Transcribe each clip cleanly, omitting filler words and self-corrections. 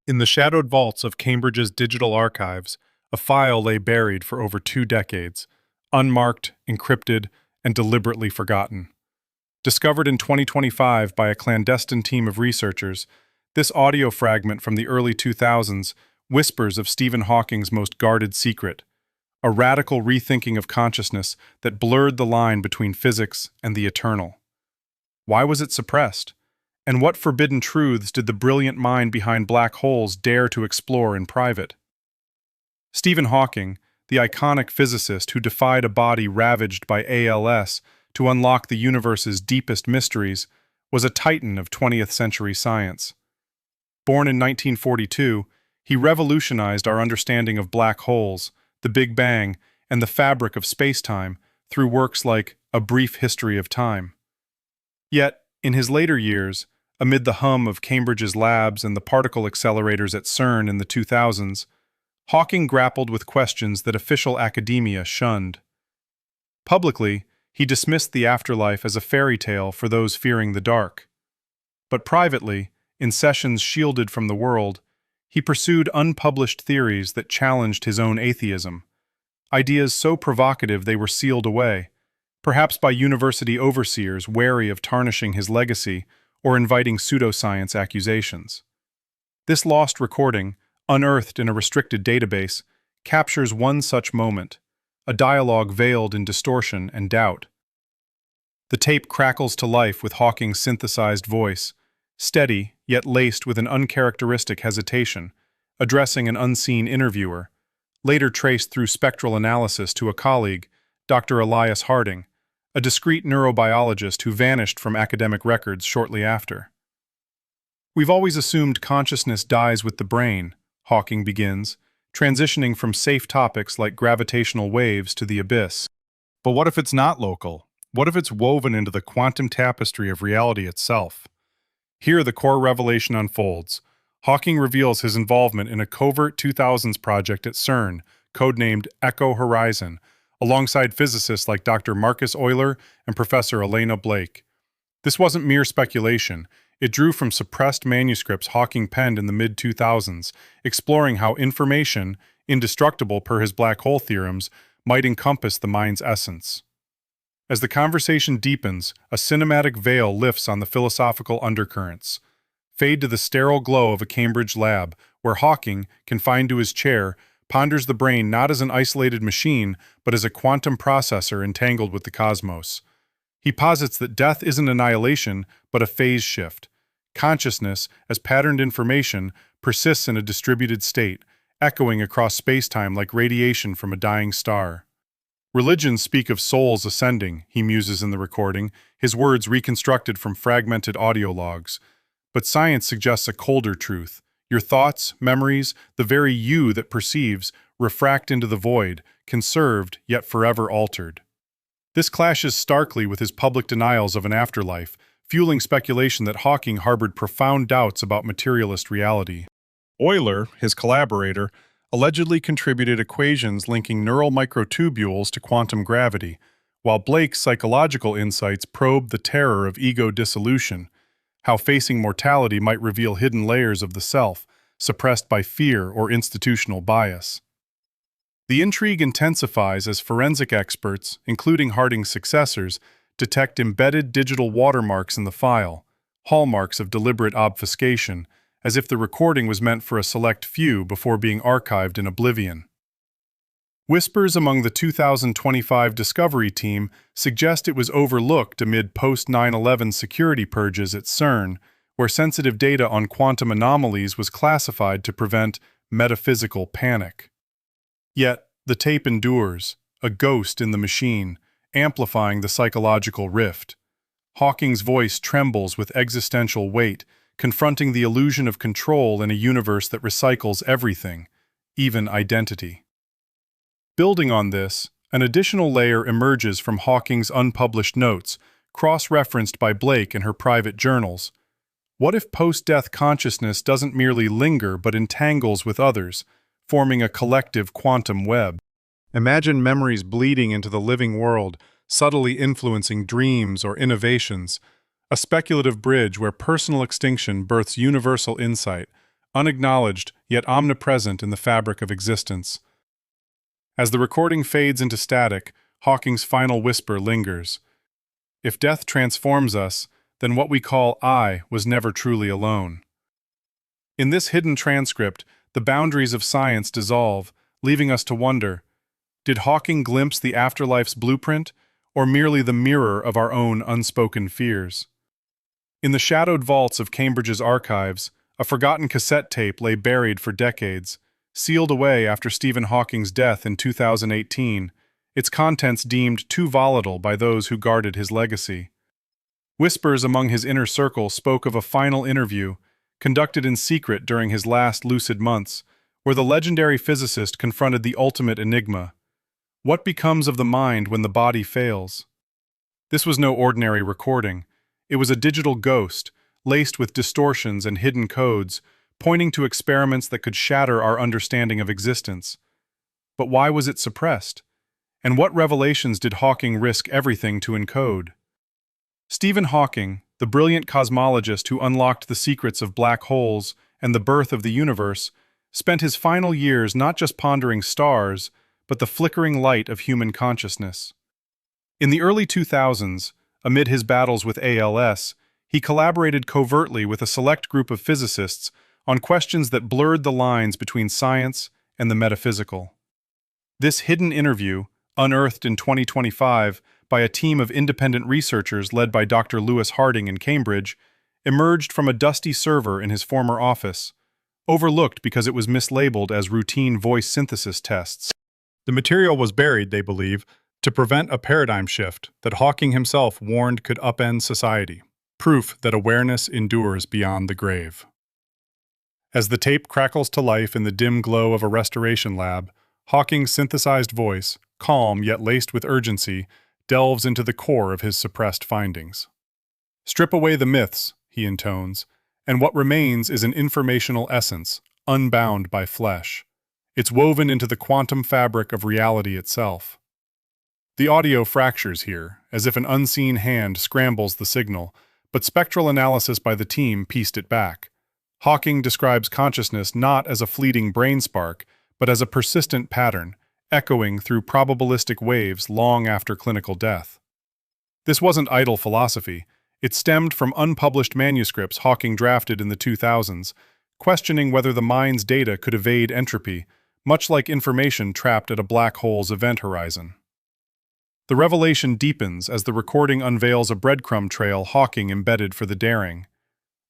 In the shadowed vaults of Cambridge's digital archives, a file lay buried for over 2 decades, unmarked, encrypted, and deliberately forgotten. Discovered in 2025 by a clandestine team of researchers, this audio fragment from the early 2000s whispers of Stephen Hawking's most guarded secret, a radical rethinking of consciousness that blurred the line between physics and the eternal. Why was it suppressed? And what forbidden truths did the brilliant mind behind black holes dare to explore in private? Stephen Hawking, the iconic physicist who defied a body ravaged by ALS to unlock the universe's deepest mysteries, was a titan of 20th century science. Born in 1942, he revolutionized our understanding of black holes, the Big Bang, and the fabric of space-time through works like A Brief History of Time. Yet, in his later years, amid the hum of Cambridge's labs and the particle accelerators at CERN in the 2000s, Hawking grappled with questions that official academia shunned. Publicly, he dismissed the afterlife as a fairy tale for those fearing the dark. But privately, in sessions shielded from the world, he pursued unpublished theories that challenged his own atheism, ideas so provocative they were sealed away, perhaps by university overseers wary of tarnishing his legacy or inviting pseudoscience accusations. This lost recording, unearthed in a restricted database, captures one such moment, a dialogue veiled in distortion and doubt. The tape crackles to life with Hawking's synthesized voice, steady yet laced with an uncharacteristic hesitation, addressing an unseen interviewer, later traced through spectral analysis to a colleague, Dr. Elias Harding, a discreet neurobiologist who vanished from academic records shortly after. We've always assumed consciousness dies with the brain, Hawking begins, transitioning from safe topics like gravitational waves to the abyss. But what if it's not local? What if it's woven into the quantum tapestry of reality itself? Here the core revelation unfolds. Hawking reveals his involvement in a covert 2000s project at CERN, codenamed Echo Horizon, alongside physicists like Dr. Marcus Euler and Professor Elena Blake. This wasn't mere speculation. It drew from suppressed manuscripts Hawking penned in the mid-2000s, exploring how information, indestructible per his black hole theorems, might encompass the mind's essence. As the conversation deepens, a cinematic veil lifts on the philosophical undercurrents. Fade to the sterile glow of a Cambridge lab, where Hawking, confined to his chair, ponders the brain not as an isolated machine, but as a quantum processor entangled with the cosmos. He posits that death isn't annihilation, but a phase shift. Consciousness, as patterned information, persists in a distributed state, echoing across space-time like radiation from a dying star. Religions speak of souls ascending, he muses in the recording, his words reconstructed from fragmented audio logs. But science suggests a colder truth. Your thoughts, memories, the very you that perceives, refract into the void, conserved yet forever altered. This clashes starkly with his public denials of an afterlife, fueling speculation that Hawking harbored profound doubts about materialist reality. Euler, his collaborator, allegedly contributed equations linking neural microtubules to quantum gravity, while Blake's psychological insights probed the terror of ego dissolution, how facing mortality might reveal hidden layers of the self, suppressed by fear or institutional bias. The intrigue intensifies as forensic experts, including Harding's successors, detect embedded digital watermarks in the file, hallmarks of deliberate obfuscation, as if the recording was meant for a select few before being archived in oblivion. Whispers among the 2025 Discovery team suggest it was overlooked amid post-9/11 security purges at CERN, where sensitive data on quantum anomalies was classified to prevent metaphysical panic. Yet, the tape endures, a ghost in the machine, amplifying the psychological rift. Hawking's voice trembles with existential weight, confronting the illusion of control in a universe that recycles everything, even identity. Building on this, an additional layer emerges from Hawking's unpublished notes, cross-referenced by Blake in her private journals. What if post-death consciousness doesn't merely linger but entangles with others, forming a collective quantum web? Imagine memories bleeding into the living world, subtly influencing dreams or innovations, a speculative bridge where personal extinction births universal insight, unacknowledged yet omnipresent in the fabric of existence. As the recording fades into static, Hawking's final whisper lingers. If death transforms us, then what we call I was never truly alone. In this hidden transcript, the boundaries of science dissolve, leaving us to wonder, did Hawking glimpse the afterlife's blueprint, or merely the mirror of our own unspoken fears? In the shadowed vaults of Cambridge's archives, a forgotten cassette tape lay buried for decades, sealed away after Stephen Hawking's death in 2018, its contents deemed too volatile by those who guarded his legacy. Whispers among his inner circle spoke of a final interview, conducted in secret during his last lucid months, where the legendary physicist confronted the ultimate enigma. What becomes of the mind when the body fails? This was no ordinary recording. It was a digital ghost, laced with distortions and hidden codes, pointing to experiments that could shatter our understanding of existence. But why was it suppressed? And what revelations did Hawking risk everything to encode? Stephen Hawking, the brilliant cosmologist who unlocked the secrets of black holes and the birth of the universe, spent his final years not just pondering stars, but the flickering light of human consciousness. In the early 2000s, amid his battles with ALS, he collaborated covertly with a select group of physicists on questions that blurred the lines between science and the metaphysical. This hidden interview, unearthed in 2025 by a team of independent researchers led by Dr. Lewis Harding in Cambridge, emerged from a dusty server in his former office, overlooked because it was mislabeled as routine voice synthesis tests. The material was buried, they believe, to prevent a paradigm shift that Hawking himself warned could upend society, proof that awareness endures beyond the grave. As the tape crackles to life in the dim glow of a restoration lab, Hawking's synthesized voice, calm yet laced with urgency, delves into the core of his suppressed findings. Strip away the myths, he intones, and what remains is an informational essence, unbound by flesh. It's woven into the quantum fabric of reality itself. The audio fractures here, as if an unseen hand scrambles the signal, but spectral analysis by the team pieced it back. Hawking describes consciousness not as a fleeting brain spark, but as a persistent pattern, echoing through probabilistic waves long after clinical death. This wasn't idle philosophy. It stemmed from unpublished manuscripts Hawking drafted in the 2000s, questioning whether the mind's data could evade entropy, much like information trapped at a black hole's event horizon. The revelation deepens as the recording unveils a breadcrumb trail Hawking embedded for the daring.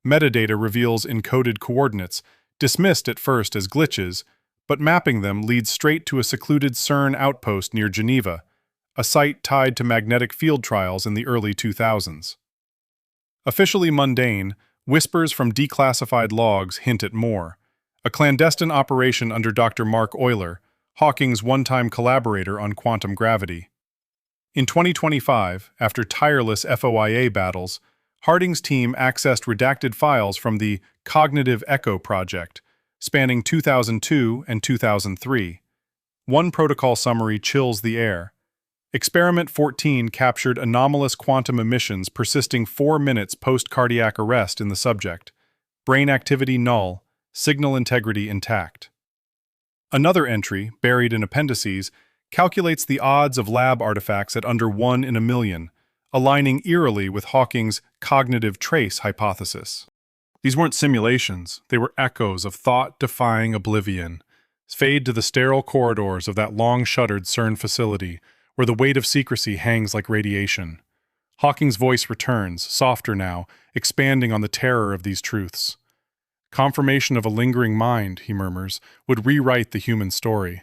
Metadata reveals encoded coordinates, dismissed at first as glitches, but mapping them leads straight to a secluded CERN outpost near Geneva, a site tied to magnetic field trials in the early 2000s. Officially mundane, whispers from declassified logs hint at more. A clandestine operation under Dr. Mark Euler, Hawking's one-time collaborator on quantum gravity. In 2025, after tireless FOIA battles, Harding's team accessed redacted files from the Cognitive Echo project, spanning 2002 and 2003. One protocol summary chills the air. Experiment 14 captured anomalous quantum emissions persisting 4 minutes post-cardiac arrest in the subject. Brain activity null, signal integrity intact. Another entry, buried in appendices, calculates the odds of lab artifacts at under 1 in a million, aligning eerily with Hawking's cognitive trace hypothesis. These weren't simulations, they were echoes of thought-defying oblivion. Fade to the sterile corridors of that long-shuttered CERN facility, where the weight of secrecy hangs like radiation. Hawking's voice returns, softer now, expanding on the terror of these truths. Confirmation of a lingering mind, he murmurs, would rewrite the human story.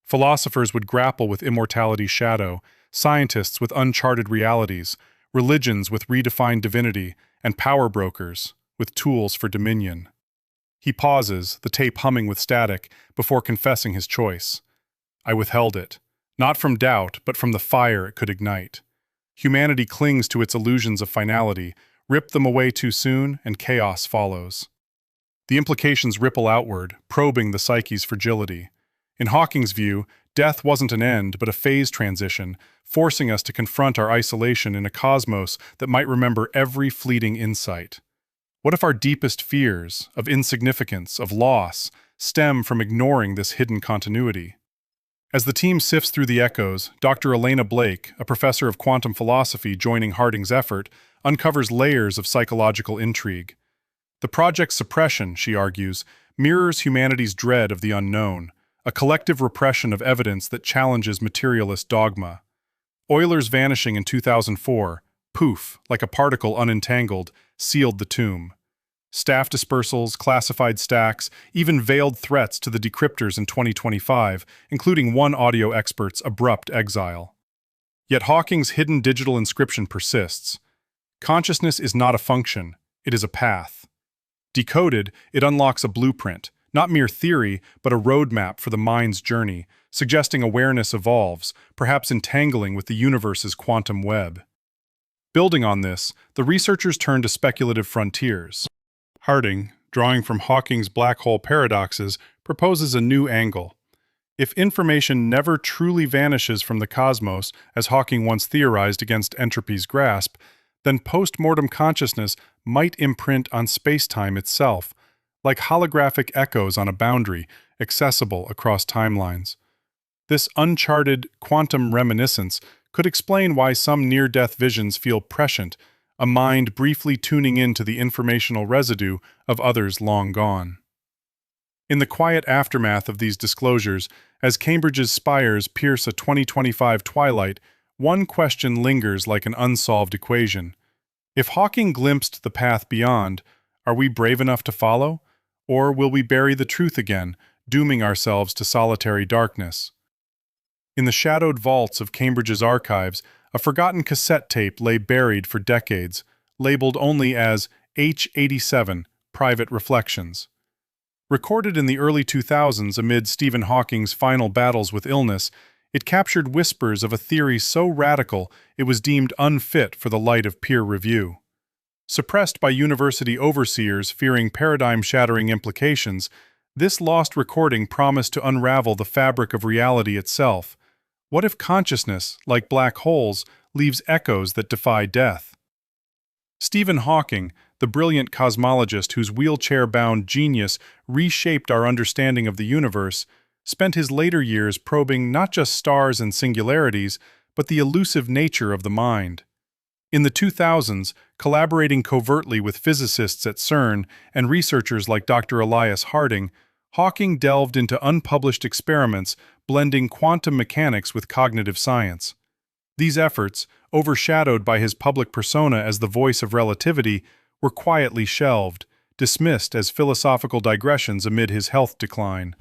Philosophers would grapple with immortality's shadow, scientists with uncharted realities, religions with redefined divinity, and power brokers with tools for dominion. He pauses, the tape humming with static, before confessing his choice. I withheld it, not from doubt, but from the fire it could ignite. Humanity clings to its illusions of finality, rip them away too soon, and chaos follows. The implications ripple outward, probing the psyche's fragility. In Hawking's view, death wasn't an end, but a phase transition, forcing us to confront our isolation in a cosmos that might remember every fleeting insight. What if our deepest fears of insignificance, of loss, stem from ignoring this hidden continuity? As the team sifts through the echoes, Dr. Elena Blake, a professor of quantum philosophy joining Harding's effort, uncovers layers of psychological intrigue. The project's suppression, she argues, mirrors humanity's dread of the unknown, a collective repression of evidence that challenges materialist dogma. Euler's vanishing in 2004, poof, like a particle unentangled, sealed the tomb. Staff dispersals, classified stacks, even veiled threats to the decryptors in 2025, including one audio expert's abrupt exile. Yet Hawking's hidden digital inscription persists. Consciousness is not a function, it is a path. Decoded, it unlocks a blueprint, not mere theory, but a roadmap for the mind's journey, suggesting awareness evolves, perhaps entangling with the universe's quantum web. Building on this, the researchers turn to speculative frontiers. Harding, drawing from Hawking's black hole paradoxes, proposes a new angle. If information never truly vanishes from the cosmos, as Hawking once theorized against entropy's grasp, then post-mortem consciousness might imprint on space-time itself, like holographic echoes on a boundary, accessible across timelines. This uncharted quantum reminiscence could explain why some near-death visions feel prescient, a mind briefly tuning into the informational residue of others long gone. In the quiet aftermath of these disclosures, as Cambridge's spires pierce a 2025 twilight, one question lingers like an unsolved equation. If Hawking glimpsed the path beyond, are we brave enough to follow? Or will we bury the truth again, dooming ourselves to solitary darkness? In the shadowed vaults of Cambridge's archives, a forgotten cassette tape lay buried for decades, labeled only as H87, Private Reflections. Recorded in the early 2000s amid Stephen Hawking's final battles with illness, it captured whispers of a theory so radical it was deemed unfit for the light of peer review. Suppressed by university overseers fearing paradigm-shattering implications, this lost recording promised to unravel the fabric of reality itself. What if consciousness, like black holes, leaves echoes that defy death? Stephen Hawking, the brilliant cosmologist whose wheelchair-bound genius reshaped our understanding of the universe, spent his later years probing not just stars and singularities, but the elusive nature of the mind. In the 2000s, collaborating covertly with physicists at CERN and researchers like Dr. Elias Harding, Hawking delved into unpublished experiments blending quantum mechanics with cognitive science. These efforts, overshadowed by his public persona as the voice of relativity, were quietly shelved, dismissed as philosophical digressions amid his health decline.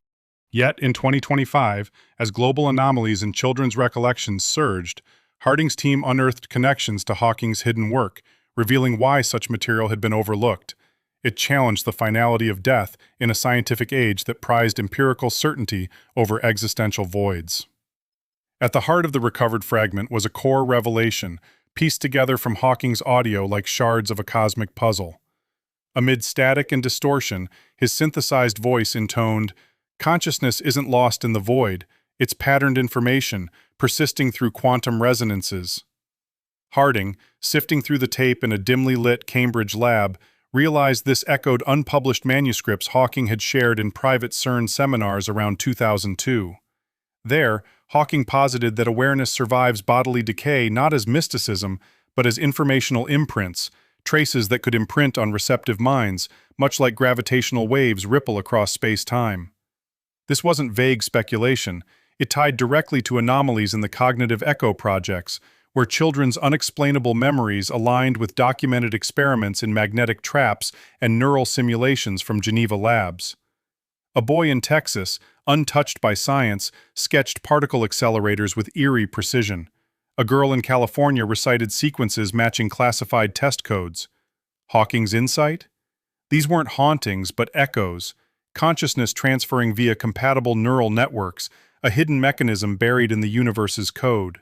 Yet, in 2025, as global anomalies in children's recollections surged, Harding's team unearthed connections to Hawking's hidden work, revealing why such material had been overlooked. It challenged the finality of death in a scientific age that prized empirical certainty over existential voids. At the heart of the recovered fragment was a core revelation, pieced together from Hawking's audio like shards of a cosmic puzzle. Amid static and distortion, his synthesized voice intoned, "Consciousness isn't lost in the void, it's patterned information, persisting through quantum resonances." Harding, sifting through the tape in a dimly lit Cambridge lab, realized this echoed unpublished manuscripts Hawking had shared in private CERN seminars around 2002. There, Hawking posited that awareness survives bodily decay not as mysticism, but as informational imprints, traces that could imprint on receptive minds, much like gravitational waves ripple across space-time. This wasn't vague speculation. It tied directly to anomalies in the cognitive echo projects, where children's unexplainable memories aligned with documented experiments in magnetic traps and neural simulations from Geneva labs. A boy in Texas, untouched by science, sketched particle accelerators with eerie precision. A girl in California recited sequences matching classified test codes. Hawking's insight? These weren't hauntings, but echoes, consciousness transferring via compatible neural networks, a hidden mechanism buried in the universe's code.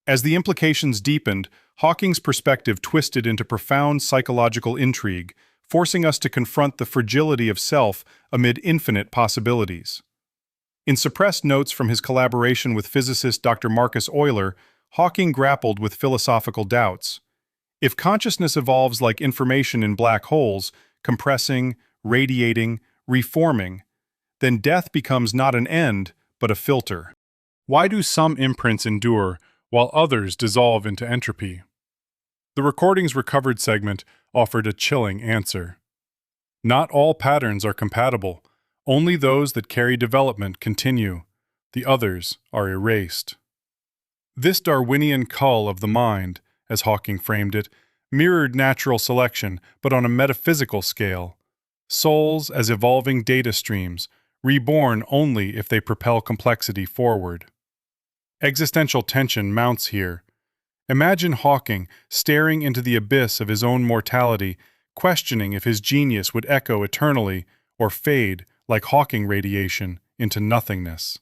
As the implications deepened, Hawking's perspective twisted into profound psychological intrigue, forcing us to confront the fragility of self amid infinite possibilities. In suppressed notes from his collaboration with physicist Dr. Marcus Euler, Hawking grappled with philosophical doubts. If consciousness evolves like information in black holes, compressing, radiating, reforming, then death becomes not an end, but a filter. Why do some imprints endure while others dissolve into entropy? The recording's recovered segment offered a chilling answer. Not all patterns are compatible. Only those that carry development continue. The others are erased. This Darwinian cull of the mind, as Hawking framed it, mirrored natural selection, but on a metaphysical scale. Souls as evolving data streams, reborn only if they propel complexity forward. Existential tension mounts here. Imagine Hawking staring into the abyss of his own mortality, questioning if his genius would echo eternally or fade, like Hawking radiation, into nothingness.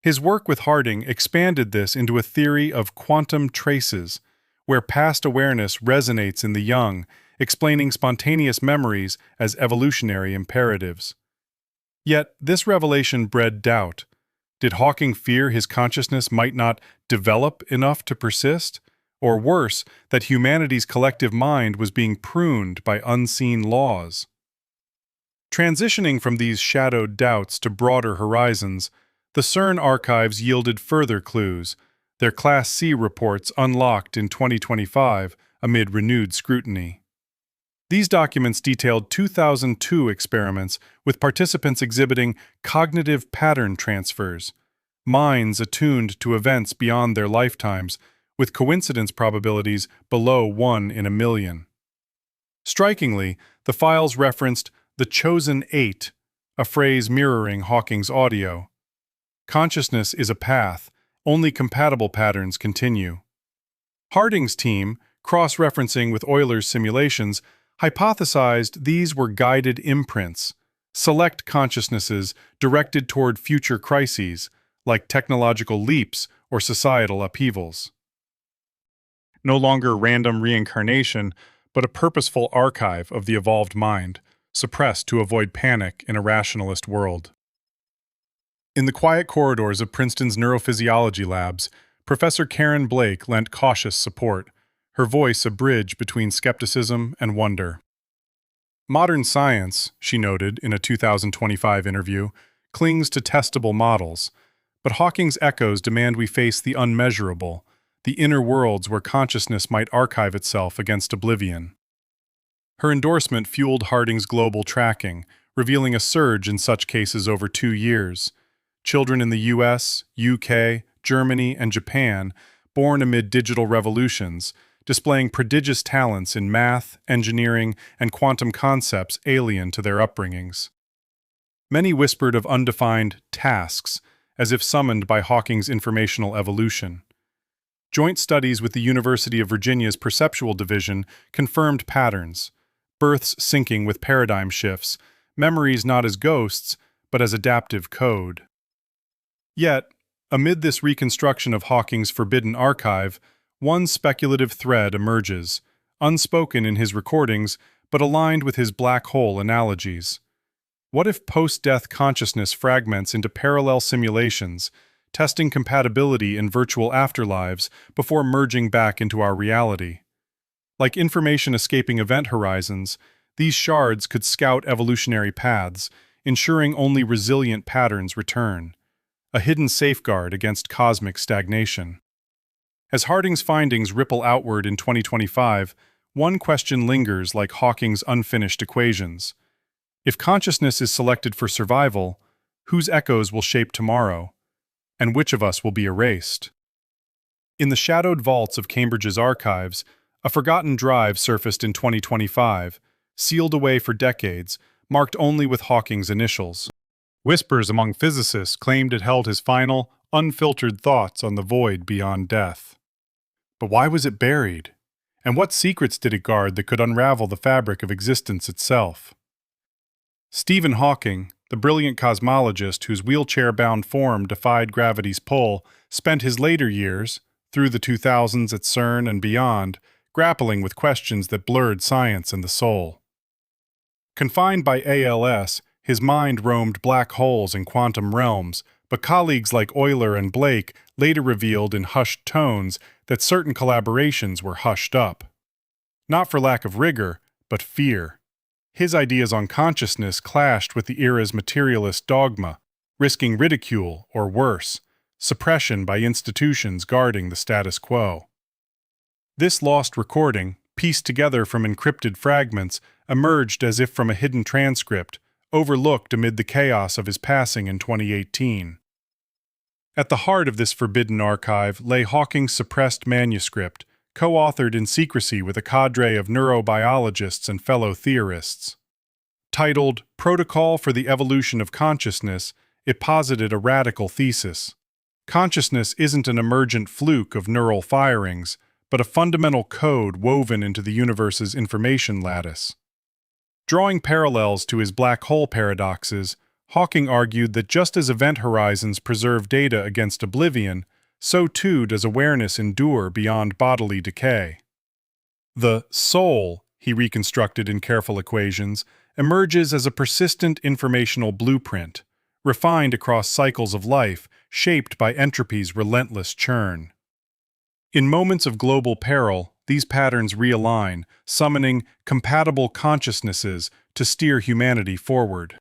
His work with Harding expanded this into a theory of quantum traces, where past awareness resonates in the young, explaining spontaneous memories as evolutionary imperatives. Yet this revelation bred doubt. Did Hawking fear his consciousness might not develop enough to persist? Or worse, that humanity's collective mind was being pruned by unseen laws? Transitioning from these shadowed doubts to broader horizons, the CERN archives yielded further clues, their Class C reports unlocked in 2025 amid renewed scrutiny. These documents detailed 2002 experiments with participants exhibiting cognitive pattern transfers, minds attuned to events beyond their lifetimes, with coincidence probabilities below 1 in a million. Strikingly, the files referenced the chosen 8, a phrase mirroring Hawking's audio. Consciousness is a path, only compatible patterns continue. Harding's team, cross-referencing with Euler's simulations, hypothesized these were guided imprints, select consciousnesses directed toward future crises, like technological leaps or societal upheavals. No longer random reincarnation, but a purposeful archive of the evolved mind, suppressed to avoid panic in a rationalist world. In the quiet corridors of Princeton's neurophysiology labs, Professor Karen Blake lent cautious support, her voice a bridge between skepticism and wonder. Modern science, she noted in a 2025 interview, clings to testable models, but Hawking's echoes demand we face the unmeasurable, the inner worlds where consciousness might archive itself against oblivion. Her endorsement fueled Harding's global tracking, revealing a surge in such cases over 2 years. Children in the US, UK, Germany, and Japan, born amid digital revolutions, displaying prodigious talents in math, engineering, and quantum concepts alien to their upbringings. Many whispered of undefined tasks, as if summoned by Hawking's informational evolution. Joint studies with the University of Virginia's Perceptual Division confirmed patterns, births syncing with paradigm shifts, memories not as ghosts, but as adaptive code. Yet, amid this reconstruction of Hawking's forbidden archive, one speculative thread emerges, unspoken in his recordings, but aligned with his black hole analogies. What if post-death consciousness fragments into parallel simulations, testing compatibility in virtual afterlives before merging back into our reality? Like information escaping event horizons, these shards could scout evolutionary paths, ensuring only resilient patterns return, a hidden safeguard against cosmic stagnation. As Harding's findings ripple outward in 2025, one question lingers like Hawking's unfinished equations. If consciousness is selected for survival, whose echoes will shape tomorrow? And which of us will be erased? In the shadowed vaults of Cambridge's archives, a forgotten drive surfaced in 2025, sealed away for decades, marked only with Hawking's initials. Whispers among physicists claimed it held his final, unfiltered thoughts on the void beyond death. But why was it buried? And what secrets did it guard that could unravel the fabric of existence itself? Stephen Hawking, the brilliant cosmologist whose wheelchair-bound form defied gravity's pull, spent his later years, through the 2000s at CERN and beyond, grappling with questions that blurred science and the soul. Confined by ALS, his mind roamed black holes and quantum realms, but colleagues like Euler and Blake later revealed in hushed tones that certain collaborations were hushed up. Not for lack of rigor, but fear. His ideas on consciousness clashed with the era's materialist dogma, risking ridicule, or worse, suppression by institutions guarding the status quo. This lost recording, pieced together from encrypted fragments, emerged as if from a hidden transcript, overlooked amid the chaos of his passing in 2018. At the heart of this forbidden archive lay Hawking's suppressed manuscript, co-authored in secrecy with a cadre of neurobiologists and fellow theorists. Titled Protocol for the Evolution of Consciousness, it posited a radical thesis. Consciousness isn't an emergent fluke of neural firings, but a fundamental code woven into the universe's information lattice. Drawing parallels to his black hole paradoxes, Hawking argued that just as event horizons preserve data against oblivion, so too does awareness endure beyond bodily decay. The soul, he reconstructed in careful equations, emerges as a persistent informational blueprint, refined across cycles of life, shaped by entropy's relentless churn. In moments of global peril, these patterns realign, summoning compatible consciousnesses to steer humanity forward.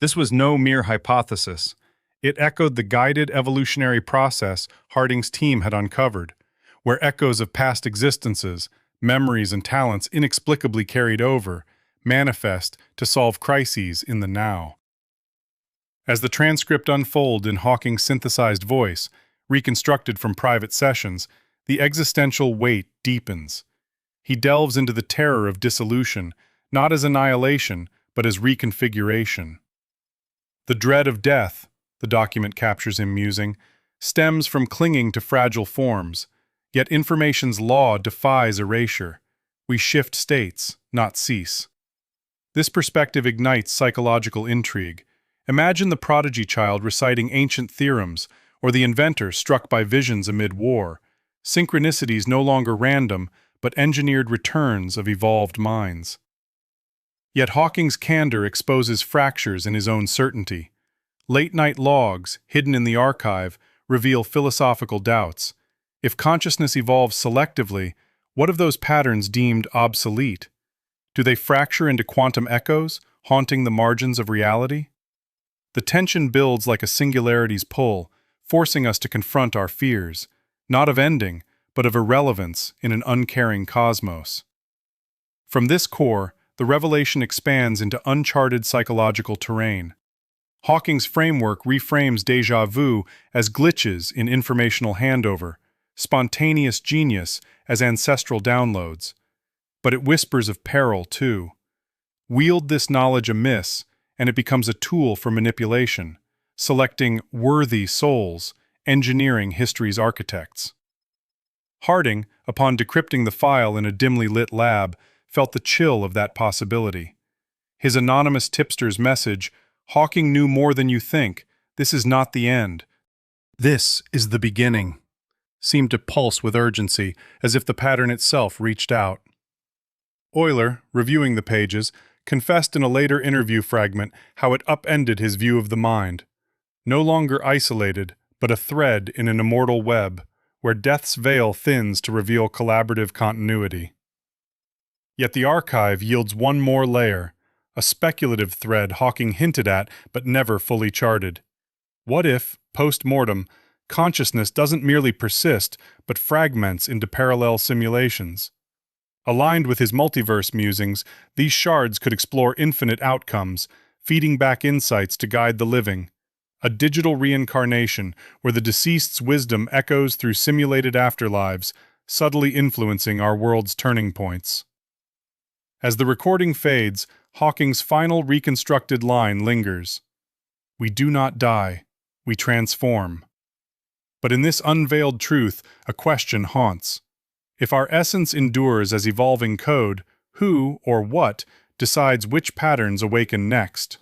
This was no mere hypothesis. It echoed the guided evolutionary process Harding's team had uncovered, where echoes of past existences, memories and talents inexplicably carried over, manifest to solve crises in the now. As the transcript unfolds in Hawking's synthesized voice, reconstructed from private sessions, the existential weight deepens. He delves into the terror of dissolution, not as annihilation, but as reconfiguration. The dread of death, the document captures him musing, stems from clinging to fragile forms, yet information's law defies erasure. We shift states, not cease. This perspective ignites psychological intrigue. Imagine the prodigy child reciting ancient theorems, or the inventor struck by visions amid war. Synchronicities no longer random, but engineered returns of evolved minds. Yet Hawking's candor exposes fractures in his own certainty. Late-night logs, hidden in the archive, reveal philosophical doubts. If consciousness evolves selectively, what of those patterns deemed obsolete? Do they fracture into quantum echoes, haunting the margins of reality? The tension builds like a singularity's pull, forcing us to confront our fears, not of ending, but of irrelevance in an uncaring cosmos. From this core, the revelation expands into uncharted psychological terrain. Hawking's framework reframes déjà vu as glitches in informational handover, spontaneous genius as ancestral downloads. But it whispers of peril, too. Wield this knowledge amiss, and it becomes a tool for manipulation, selecting worthy souls, engineering history's architects. Harding, upon decrypting the file in a dimly lit lab, felt the chill of that possibility. His anonymous tipster's message, "Hawking knew more than you think. This is not the end. This is the beginning," seemed to pulse with urgency, as if the pattern itself reached out. Euler, reviewing the pages, confessed in a later interview fragment how it upended his view of the mind. No longer isolated, but a thread in an immortal web, where death's veil thins to reveal collaborative continuity. Yet the archive yields one more layer, a speculative thread Hawking hinted at but never fully charted. What if, post-mortem, consciousness doesn't merely persist but fragments into parallel simulations? Aligned with his multiverse musings, these shards could explore infinite outcomes, feeding back insights to guide the living. A digital reincarnation where the deceased's wisdom echoes through simulated afterlives, subtly influencing our world's turning points. As the recording fades, Hawking's final reconstructed line lingers. We do not die, we transform. But in this unveiled truth, a question haunts. If our essence endures as evolving code, who, or what, decides which patterns awaken next?